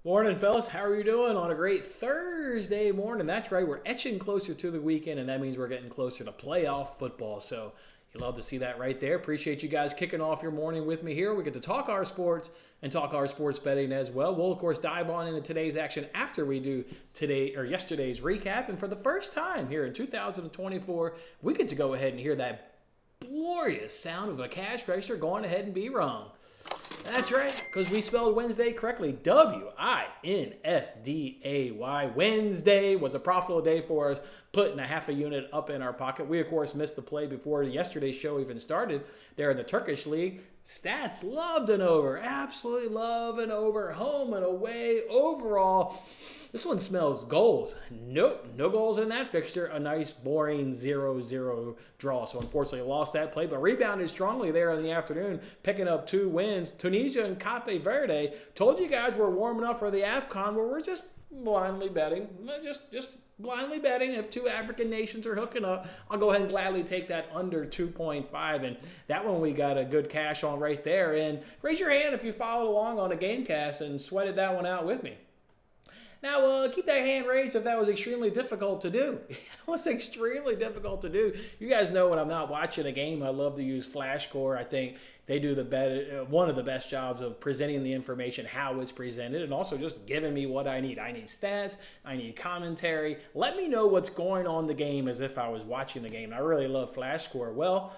Morning, fellas. How are you doing on a great Thursday morning? That's right. We're etching closer to the weekend, and that means we're getting closer to playoff football. So you love to see that right there. Appreciate you guys kicking off your morning with me here. We get to talk our sports and talk our sports betting as well. We'll of course dive on into today's action after we do today or yesterday's recap. And for the first time here in 2024, we get to go ahead and hear that glorious sound of a cash register going ahead and be wrong. That's right, because we spelled Wednesday correctly. Winsday. Wednesday was a profitable day for us, putting a half a unit up in our pocket. We, of course, missed the play before yesterday's show even started there in the Turkish League. Stats loved an over. Absolutely love an over. Home and away. Overall, this one smells goals. Nope, no goals in that fixture. A nice, boring 0-0 draw. So unfortunately, lost that play, but rebounded strongly there in the afternoon, picking up 2 wins. Tunisia and Cape Verde. Told you guys we're warming up for the AFCON, where we're just blindly betting. Just blindly betting. If 2 African nations are hooking up, I'll go ahead and gladly take that under 2.5. And that one we got a good cash on right there. And raise your hand if you followed along on a Gamecast and sweated that one out with me. Now, keep that hand raised if that was extremely difficult to do. It was extremely difficult to do. You guys know when I'm not watching a game, I love to use Flash Score. I think they do one of the best jobs of presenting the information, how it's presented, and also just giving me what I need. I need stats. I need commentary. Let me know what's going on in the game as if I was watching the game. I really love Flash Score. Well,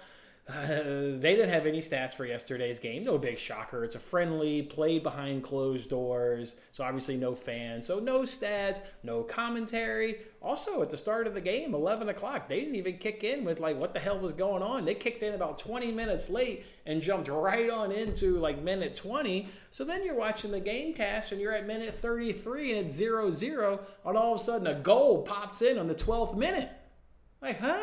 they didn't have any stats for yesterday's game. No big shocker. It's a friendly, played behind closed doors, so obviously no fans. So no stats, no commentary. Also, at the start of the game, 11 o'clock, they didn't even kick in with, what the hell was going on. They kicked in about 20 minutes late and jumped right on into, minute 20. So then you're watching the game cast, and you're at minute 33, and it's 0-0, and all of a sudden a goal pops in on the 12th minute. Huh?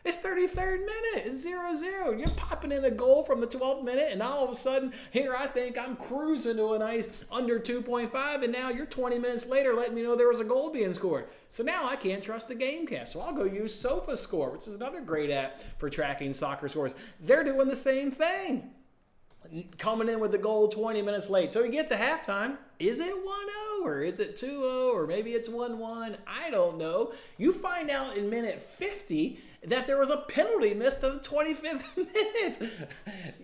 It's 33rd minute. It's 0-0. You're popping in a goal from the 12th minute, and all of a sudden, here I think I'm cruising to a nice under 2.5, and now you're 20 minutes later letting me know there was a goal being scored. So now I can't trust the Gamecast. So I'll go use SofaScore, which is another great app for tracking soccer scores. They're doing the same thing. Coming in with the goal 20 minutes late. So you get to halftime. Is it 1-0 or is it 2-0 or maybe it's 1-1? I don't know. You find out in minute 50 that there was a penalty missed in the 25th minute.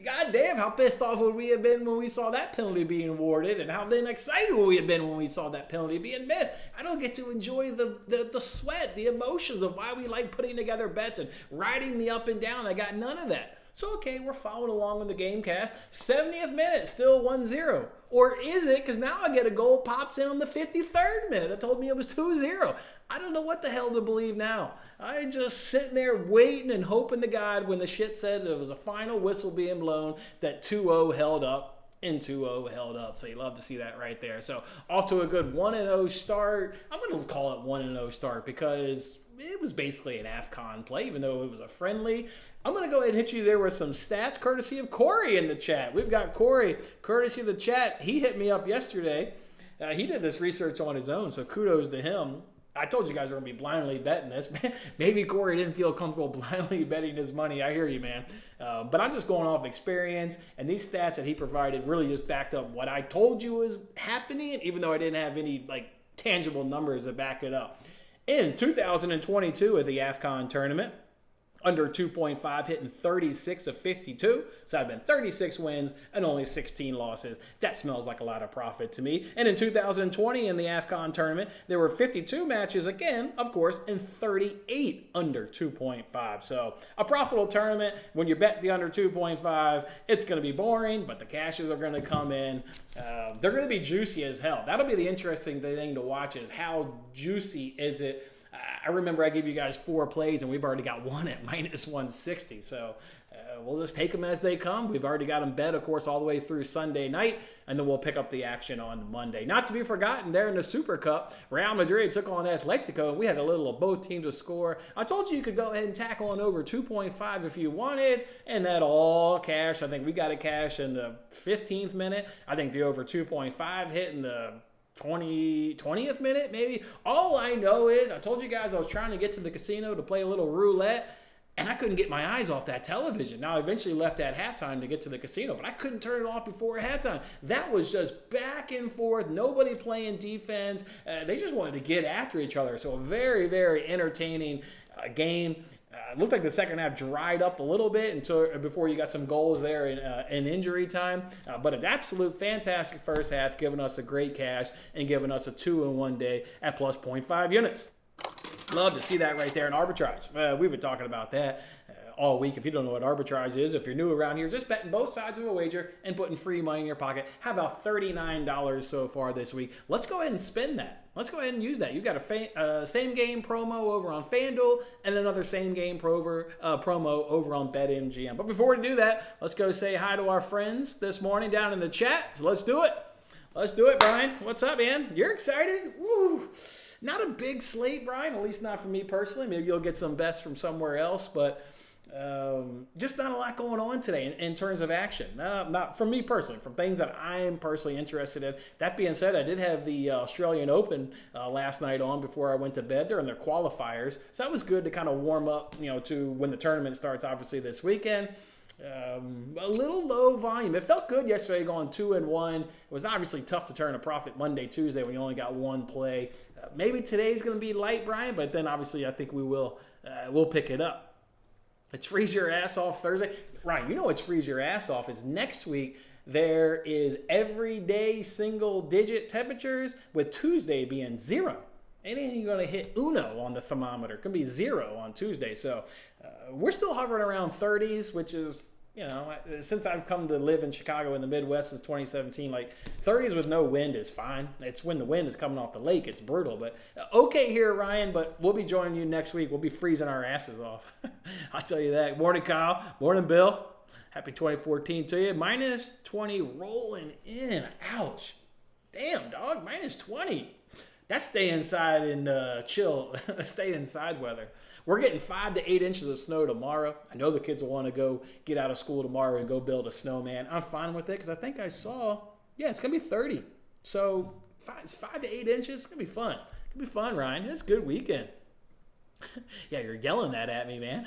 God damn, how pissed off would we have been when we saw that penalty being awarded, and how then excited would we have been when we saw that penalty being missed. I don't get to enjoy the sweat, the emotions of why we like putting together bets and riding the up and down. I got none of that. So, okay, we're following along with the game cast. 70th minute, still 1-0. Or is it? Because now I get a goal pops in on the 53rd minute. That told me it was 2-0. I don't know what the hell to believe now. I just sitting there waiting and hoping to God when the shit said there was a final whistle being blown that 2-0 held up. And 2-0 held up. So you love to see that right there. So off to a good 1-0 start. I'm going to call it 1-0 start because it was basically an AFCON play, even though it was a friendly. I'm going to go ahead and hit you there with some stats, courtesy of Corey in the chat. We've got Corey, courtesy of the chat. He hit me up yesterday. He did this research on his own, so kudos to him. I told you guys we're going to be blindly betting this. Maybe Corey didn't feel comfortable blindly betting his money. I hear you, man. But I'm just going off experience, and these stats that he provided really just backed up what I told you was happening, even though I didn't have any tangible numbers to back it up. In 2022 at the AFCON tournament, under 2.5, hitting 36 of 52. So I've been 36 wins and only 16 losses. That smells like a lot of profit to me. And in 2020 in the AFCON tournament, there were 52 matches again, of course, and 38 under 2.5. So a profitable tournament. When you bet the under 2.5, it's going to be boring, but the cashes are going to come in. They're going to be juicy as hell. That'll be the interesting thing to watch, is how juicy is it. I remember I gave you guys 4 plays, and we've already got one at minus 160. So we'll just take them as they come. We've already got them bet, of course, all the way through Sunday night, and then we'll pick up the action on Monday. Not to be forgotten, there in the Super Cup, Real Madrid took on Atletico, and we had a little of both teams to score. I told you could go ahead and tackle on over 2.5 if you wanted, and that all cash. I think we got a cash in the 15th minute. I think the over 2.5 hit in the 20th minute, maybe. All I know is, I told you guys I was trying to get to the casino to play a little roulette, And I couldn't get my eyes off that television. Now, I eventually left at halftime to get to the casino, but I couldn't turn it off before halftime. That was just back and forth, nobody playing defense. They just wanted to get after each other. So a very, very entertaining game. It looked like the second half dried up a little bit before you got some goals there in injury time. But an absolute fantastic first half, giving us a great cash and giving us a 2-in-1 day at plus 0.5 units. Love to see that right there in arbitrage. We've been talking about that all week. If you don't know what arbitrage is, if you're new around here, just betting both sides of a wager and putting free money in your pocket. How about $39 so far this week? Let's go ahead and spend that. Let's go ahead and use that. You've got a same game promo over on FanDuel and another same game promo over on BetMGM. But before we do that, let's go say hi to our friends this morning down in the chat. So let's do it. Let's do it, Brian. What's up, man? You're excited? Woo! Not a big slate, Brian, at least not for me personally. Maybe you'll get some bets from somewhere else, but just not a lot going on today in terms of action. Not from me personally, from things that I'm personally interested in. That being said, I did have the Australian Open last night on before I went to bed. They're in their qualifiers, so that was good to kind of warm up, to when the tournament starts, obviously, this weekend. A little low volume. It felt good yesterday going 2-1. It was obviously tough to turn a profit Monday, Tuesday when you only got one play. Maybe today's going to be light, Brian, but then obviously I think we'll pick it up. It's freeze your ass off Thursday. Ryan, you know what's freeze your ass off is next week there is everyday single digit temperatures with Tuesday being 0. And then you're going to hit uno on the thermometer. It can be 0 on Tuesday. So we're still hovering around 30s, which is, since I've come to live in Chicago in the Midwest since 2017, like 30s with no wind is fine. It's when the wind is coming off the lake, it's brutal. But okay here, Ryan, but we'll be joining you next week. We'll be freezing our asses off. I'll tell you that. Morning, Kyle. Morning, Bill. Happy 2014 to you. Minus 20 rolling in. Ouch. Damn, dog. Minus 20. That's stay inside and chill. Stay inside weather. We're getting 5 to 8 inches of snow tomorrow. I know the kids will want to go get out of school tomorrow and go build a snowman. I'm fine with it because I think I saw, it's going to be 30. So it's 5 to 8 inches. It's going to be fun. It's going to be fun, Ryan. It's a good weekend. Yeah, you're yelling that at me, man.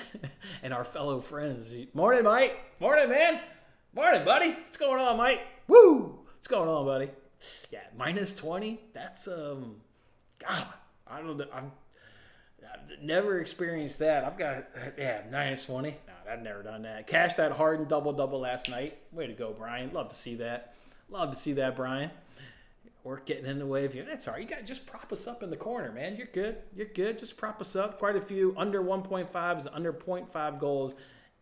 And our fellow friends. Morning, Mike. Morning, man. Morning, buddy. What's going on, Mike? Woo! What's going on, buddy? Yeah, minus 20. That's, God, I don't know. I've never experienced that. I've got, minus 20. No, I've never done that. Cashed that Harden double-double last night. Way to go, Brian. Love to see that. Love to see that, Brian. Work getting in the way of you. That's all right. You got to just prop us up in the corner, man. You're good. You're good. Just prop us up. Quite a few under 1.5s, under 0.5 goals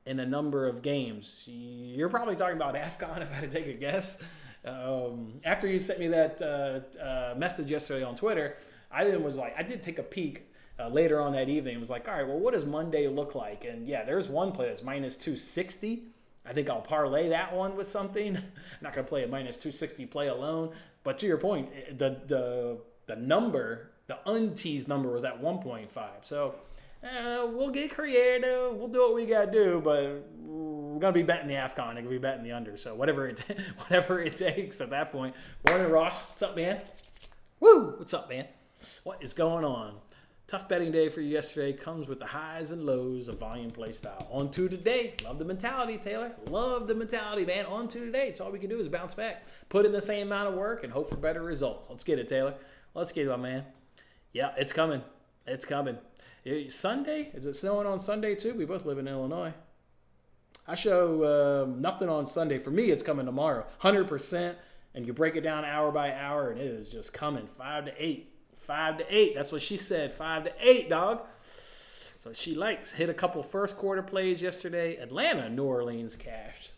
in a number of games. You're probably talking about AFCON if I had to take a guess. After you sent me that message yesterday on Twitter, I then was like, I did take a peek later on that evening. It was like, all right, well, what does Monday look like? And yeah, there's one play that's minus 260. I think I'll parlay that one with something. I'm not going to play a minus 260 play alone. But to your point, the number, the unteased number was at 1.5. So we'll get creative. We'll do what we got to do. But we're going to be betting the AFCON. We're going to be betting the under. So whatever it takes at that point. Morning, Ross. What's up, man? Woo! What's up, man? What is going on? Tough betting day for you yesterday. Comes with the highs and lows of volume play style. On to today. Love the mentality, Taylor. Love the mentality, man. On to today. It's all we can do is bounce back. Put in the same amount of work and hope for better results. Let's get it, Taylor. Let's get it, my man. Yeah, it's coming. It's coming. Sunday? Is it snowing on Sunday, too? We both live in Illinois. I show nothing on Sunday. For me, it's coming tomorrow. 100%. And you break it down hour by hour, and it is just coming 5 to 8. 5 to 8. That's what she said. 5 to 8, dog. So she likes. Hit a couple first quarter plays yesterday. Atlanta, New Orleans cashed.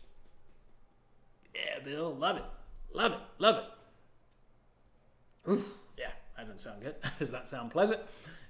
Yeah, Bill. Love it. Love it. Love it. Oof. Yeah, that doesn't sound good. Does not sound pleasant.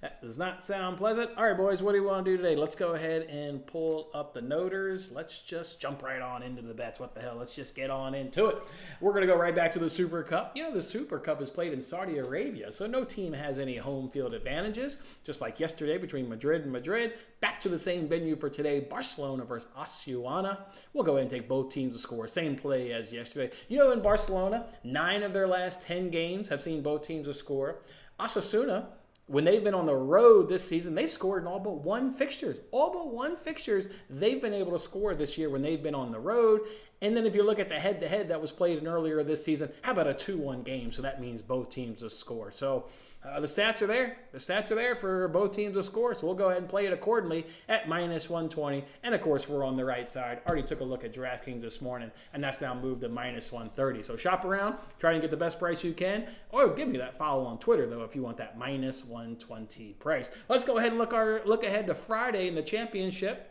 That does not sound pleasant. All right, boys, what do you want to do today? Let's go ahead and pull up the noters. Let's just jump right on into the bets. What the hell? Let's just get on into it. We're going to go right back to the Super Cup. You know, the Super Cup is played in Saudi Arabia, so no team has any home field advantages. Just like yesterday between Madrid and Madrid. Back to the same venue for today, Barcelona versus Osasuna. We'll go ahead and take both teams to score. Same play as yesterday. You know, in Barcelona, 9 of their last 10 games have seen both teams to score. Osasuna when they've been on the road this season, they've scored in all but one fixtures. All but one fixtures they've been able to score this year when they've been on the road. And then if you look at the head-to-head that was played in earlier this season, how about a 2-1 game? So that means both teams will score. So the stats are there. The stats are there for both teams to score. So we'll go ahead and play it accordingly at -120. And, of course, we're on the right side. Already took a look at DraftKings this morning, and that's now moved to -130. So shop around. Try and get the best price you can. Or give me that follow on Twitter, though, if you want that -120 price. Let's go ahead and look ahead to Friday in the championship.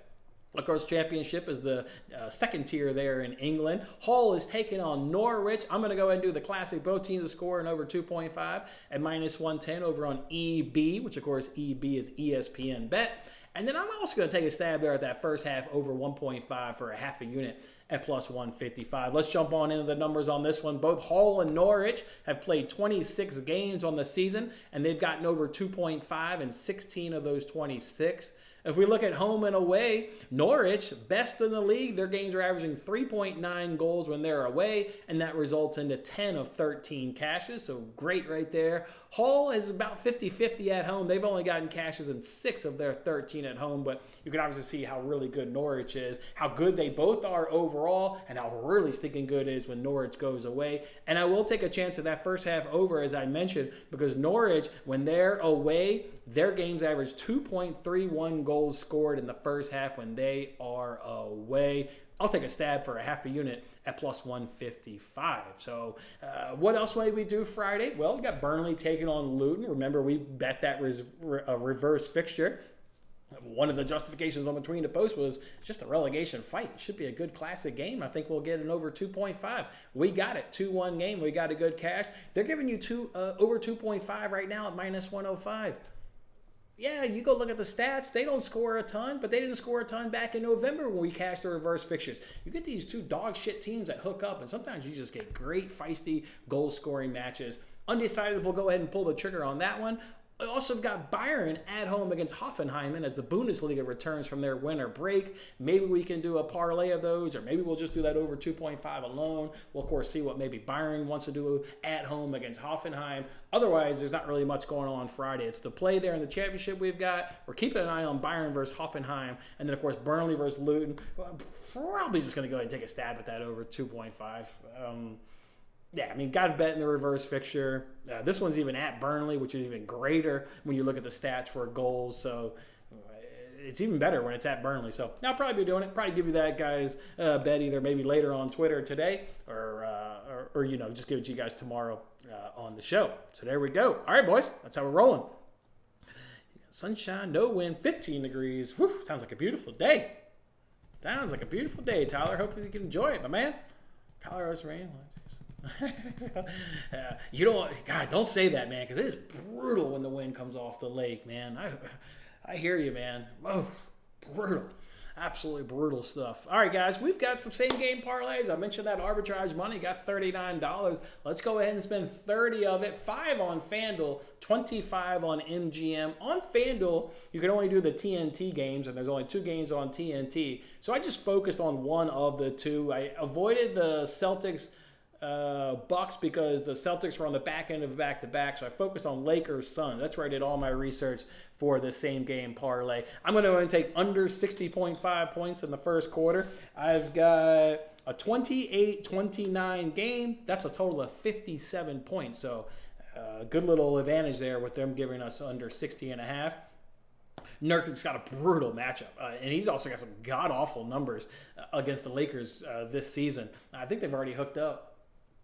Of course, championship is the second tier there in England. Hull is taking on Norwich. I'm going to go ahead and do the classic. Both teams to score in over 2.5 at -110 over on EB, which, of course, EB is ESPN Bet. And then I'm also going to take a stab there at that first half over 1.5 for a half a unit at +155. Let's jump on into the numbers on this one. Both Hull and Norwich have played 26 games on the season, and they've gotten over 2.5 in 16 of those 26. If we look at home and away, Norwich, best in the league. Their games are averaging 3.9 goals when they're away, and that results into 10 of 13 cashes, so great right there. Hull is about 50-50 at home. They've only gotten cashes in 6 of their 13 at home, but you can obviously see how really good Norwich is, how good they both are overall, and how really stinking good it is when Norwich goes away. And I will take a chance at that first half over, as I mentioned, because Norwich, when they're away, their games average 2.31 goals scored in the first half when they are away. I'll take a stab for a half a unit at +155. So what else may we do Friday? Well, we got Burnley taking on Luton. Remember, we bet that reverse fixture. One of the justifications on Between the Posts was just a relegation fight. It should be a good classic game. I think we'll get an over 2.5. We got it. 2-1 game. We got a good cash. They're giving you over 2.5 right now at -105. Yeah, you go look at the stats. They don't score a ton, but they didn't score a ton back in November when we cashed the reverse fixtures. You get these two dog shit teams that hook up, and sometimes you just get great, feisty, goal-scoring matches. Undecided if we'll go ahead and pull the trigger on that one. We also have got Bayern at home against Hoffenheim as the Bundesliga returns from their winter break. Maybe we can do a parlay of those, or maybe we'll just do that over 2.5 alone. We'll, of course, see what maybe Bayern wants to do at home against Hoffenheim. Otherwise, there's not really much going on Friday. It's the play there in the championship we've got. We're keeping an eye on Bayern versus Hoffenheim. And then, of course, Burnley versus Luton. Well, probably just going to go ahead and take a stab at that over 2.5. Yeah, I mean, got to bet in the reverse fixture. This one's even at Burnley, which is even greater when you look at the stats for goals. So it's even better when it's at Burnley. So I'll probably be doing it. Probably give you that, guys, bet either maybe later on Twitter today or you know, just give it to you guys tomorrow on the show. So there we go. All right, boys, that's how we're rolling. Sunshine, no wind, 15 degrees. Whew, sounds like a beautiful day. Sounds like a beautiful day, Tyler. Hope you can enjoy it, my man. Colorado's rain. You don't, God, don't say that, man, because it is brutal when the wind comes off the lake, man. I hear you, man. Oh, brutal. Absolutely brutal stuff. All right, guys, we've got some same-game parlays. I mentioned that arbitrage money got $39. Let's go ahead and spend 30 of it. 5 on FanDuel, 25 on MGM. On FanDuel, you can only do the TNT games, and there's only 2 games on TNT. So I just focused on one of the 2. I avoided the Celtics Bucks because the Celtics were on the back end of back-to-back, so I focused on Lakers Suns. That's where I did all my research for the same game parlay. I'm going to go ahead and take under 60.5 points in the first quarter. I've got a 28-29 game. That's a total of 57 points, so good little advantage there with them giving us under 60.5. Nurkic's got a brutal matchup, and he's also got some god-awful numbers against the Lakers this season. I think they've already hooked up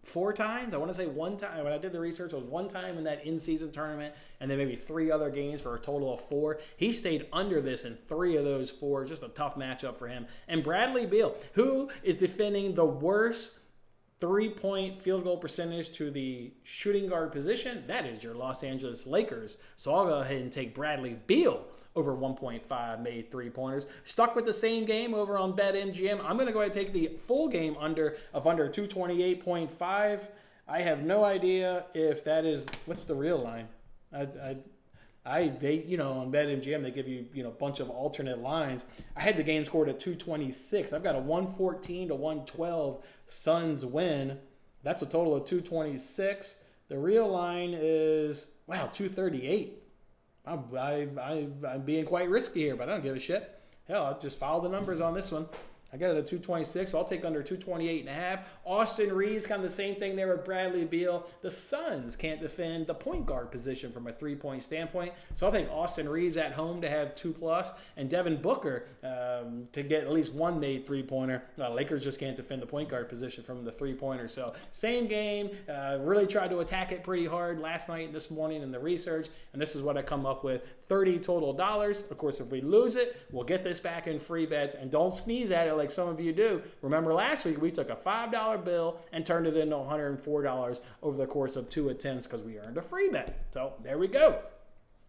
4 times. I want to say 1 time. When I did the research, it was 1 time in that in-season tournament, and then maybe 3 other games for a total of 4. He stayed under this in 3 of those 4. Just a tough matchup for him. And Bradley Beal, who is defending the worst 3-point field goal percentage to the shooting guard position, that is your Los Angeles Lakers. So I'll go ahead and take Bradley Beal over 1.5 made 3-pointers. Stuck with the same game over on BetMGM. I'm going to go ahead and take the full game under 228.5. I have no idea if that is, what's the real line? They, you know, on BetMGM, they give you, you know, a bunch of alternate lines. I had the game scored at 226. I've got a 114 to 112 Suns win. That's a total of 226. The real line is, wow, 238. I'm being quite risky here, but I don't give a shit. Hell, I'll just follow the numbers on this one. I got it at 226, so I'll take under 228.5. Austin Reeves, kind of the same thing there with Bradley Beal. The Suns can't defend the point guard position from a three-point standpoint, so I'll take Austin Reeves at home to have 2+, and Devin Booker to get at least one made three-pointer. Lakers just can't defend the point guard position from the three-pointer, so same game. Really tried to attack it pretty hard last night and this morning in the research, and this is what I come up with, $30 total. Of course, if we lose it, we'll get this back in free bets, and don't sneeze at it like some of you do. Remember last week we took a $5 bill and turned it into $104 over the course of 2 attempts because we earned a free bet. So there we go.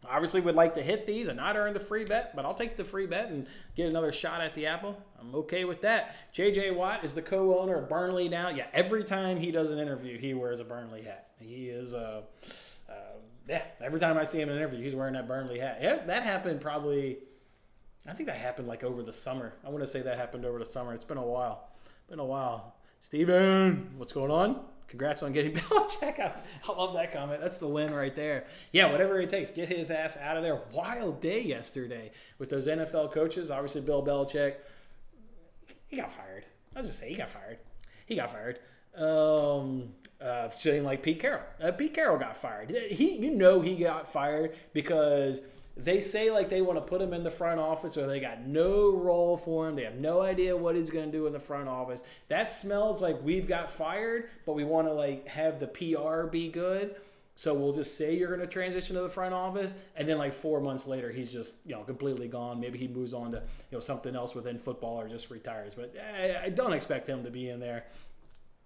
Obviously would like to hit these and not earn the free bet, but I'll take the free bet and get another shot at the apple. I'm okay with that. JJ Watt is the co-owner of Burnley now. Yeah, every time he does an interview, he wears a Burnley hat. He is every time I see him in an interview, he's wearing that Burnley hat. Yeah, that happened probably, I think that happened like over the summer. I want to say that happened over the summer. It's been a while. Steven, what's going on? Congrats on getting Belichick out. I love that comment. That's the win right there. Yeah, whatever it takes. Get his ass out of there. Wild day yesterday with those NFL coaches. Obviously, Bill Belichick, he got fired. I'll just say he got fired. Sitting like Pete Carroll. Pete Carroll got fired. He got fired because they say like they want to put him in the front office or they got no role for him. They have no idea what he's going to do in the front office. That smells like we've got fired, but we want to like have the PR be good. So we'll just say you're going to transition to the front office, and then like 4 months later, he's just completely gone. Maybe he moves on to something else within football or just retires. But I don't expect him to be in there.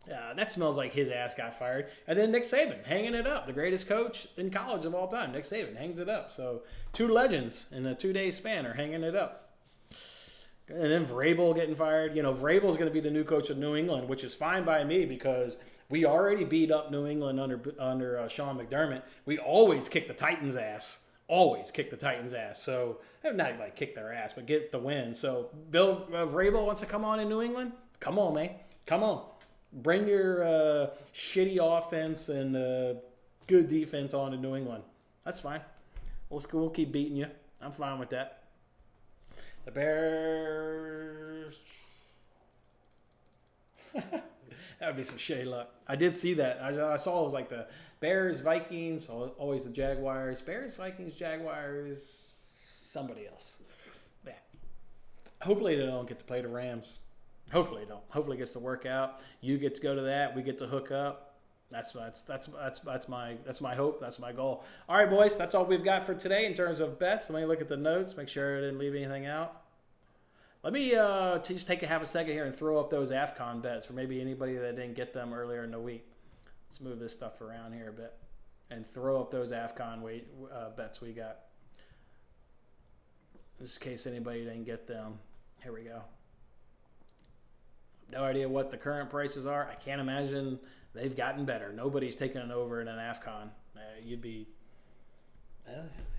That smells like his ass got fired. And then Nick Saban hanging it up, the greatest coach in college of all time. Nick Saban hangs it up. So 2 legends in a 2-day span are hanging it up. And then Vrabel getting fired. Vrabel's going to be the new coach of New England, which is fine by me because we already beat up New England under Sean McDermott. We always kick the Titans' ass. So not like kick their ass, but get the win. So Bill Vrabel wants to come on in New England. Come on, man. Come on. Bring your shitty offense and good defense on to New England. That's fine. We'll keep beating you. I'm fine with that. The Bears. That would be some shitty luck. I did see that. I saw it was like the Bears, Vikings, always the Jaguars. Bears, Vikings, Jaguars, somebody else. Yeah. Hopefully they don't get to play the Rams. Hopefully don't. Hopefully it gets to work out. You get to go to that. We get to hook up. That's my hope. That's my goal. All right, boys. That's all we've got for today in terms of bets. Let me look at the notes. Make sure I didn't leave anything out. Let me just take a second here and throw up those AFCON bets for maybe anybody that didn't get them earlier in the week. Let's move this stuff around here a bit and throw up those AFCON bets we got. Just in case anybody didn't get them. Here we go. No idea what the current prices are. I can't imagine they've gotten better. Nobody's taken it over in an AFCON. You'd be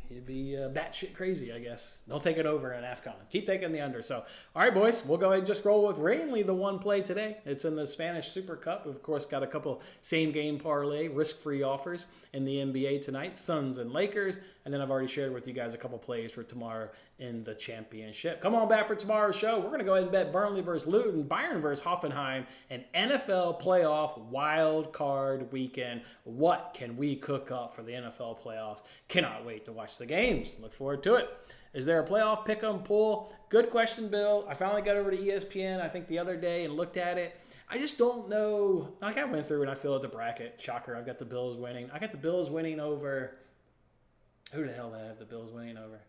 batshit crazy, I guess. Don't take it over in AFCON. Keep taking the under. So, all right, boys, we'll go ahead and just roll with mainly the one play today. It's in the Spanish Super Cup. We've, of course, got a couple same-game parlay, risk-free offers in the NBA tonight, Suns and Lakers. And then I've already shared with you guys a couple plays for tomorrow in the championship. Come on back for tomorrow's show. We're going to go ahead and bet Burnley versus Luton, Bayern versus Hoffenheim, and NFL playoff wild card weekend. What can we cook up for the NFL playoffs? Cannot wait to watch the games. Look forward to it. Is there a playoff pick'em pool? Good question, Bill. I finally got over to ESPN, I think the other day, and looked at it. I just don't know. Like I went through and I filled out the bracket. Shocker, I've got the Bills winning. I got the Bills winning over. Who the hell did I have the Bills winning over?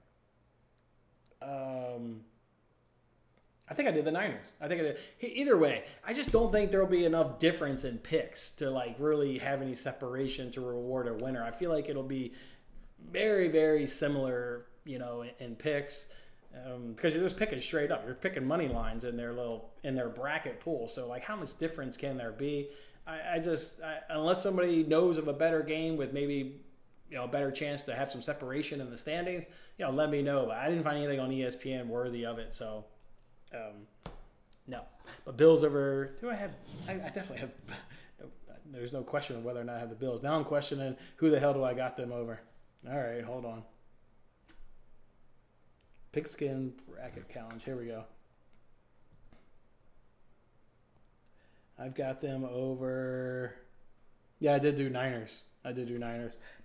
I think I did the Niners. I think I did. Either way, I just don't think there'll be enough difference in picks to like really have any separation to reward a winner. I feel like it'll be very, very similar, in picks. Because you're just picking straight up. You're picking money lines in their bracket pool. So like how much difference can there be? I unless somebody knows of a better game with maybe a better chance to have some separation in the standings, let me know. But I didn't find anything on ESPN worthy of it. So no. But Bills over, do I have? I definitely have. There's no question of whether or not I have the Bills. Now I'm questioning who the hell do I got them over. All right, hold on. Pigskin Bracket Challenge. Here we go. I've got them over. Yeah, I did do Niners.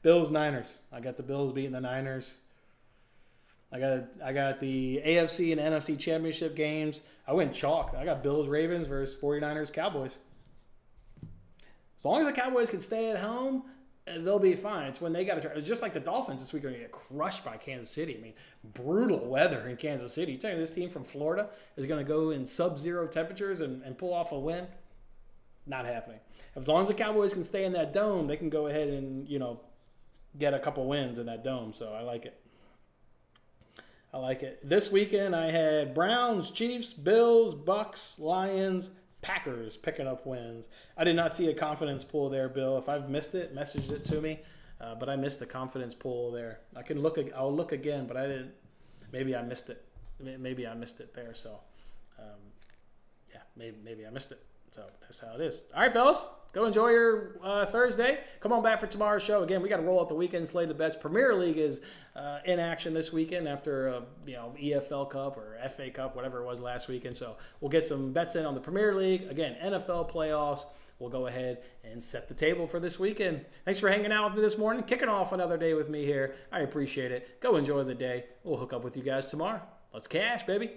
Bills, Niners. I got the Bills beating the Niners. I got the AFC and NFC championship games. I went chalk. I got Bills, Ravens versus 49ers, Cowboys. As long as the Cowboys can stay at home, they'll be fine. It's when they got to try. It's just like the Dolphins this week are going to get crushed by Kansas City. I mean, brutal weather in Kansas City. You tell me this team from Florida is going to go in sub-zero temperatures and pull off a win? Not happening. As long as the Cowboys can stay in that dome, they can go ahead and, get a couple wins in that dome. So I like it. This weekend I had Browns, Chiefs, Bills, Bucks, Lions, Packers picking up wins. I did not see a confidence pool there, Bill. If I've missed it, message it to me. But I missed the confidence pool there. I'll look again, but I didn't. Maybe I missed it. Maybe I missed it there. So, maybe I missed it. So that's how it is. All right, fellas. Go enjoy your Thursday. Come on back for tomorrow's show. Again, we got to roll out the weekend slate of bets. Premier League is in action this weekend after EFL Cup or FA Cup, whatever it was last weekend. So we'll get some bets in on the Premier League. Again, NFL playoffs. We'll go ahead and set the table for this weekend. Thanks for hanging out with me this morning, kicking off another day with me here. I appreciate it. Go enjoy the day. We'll hook up with you guys tomorrow. Let's cash, baby.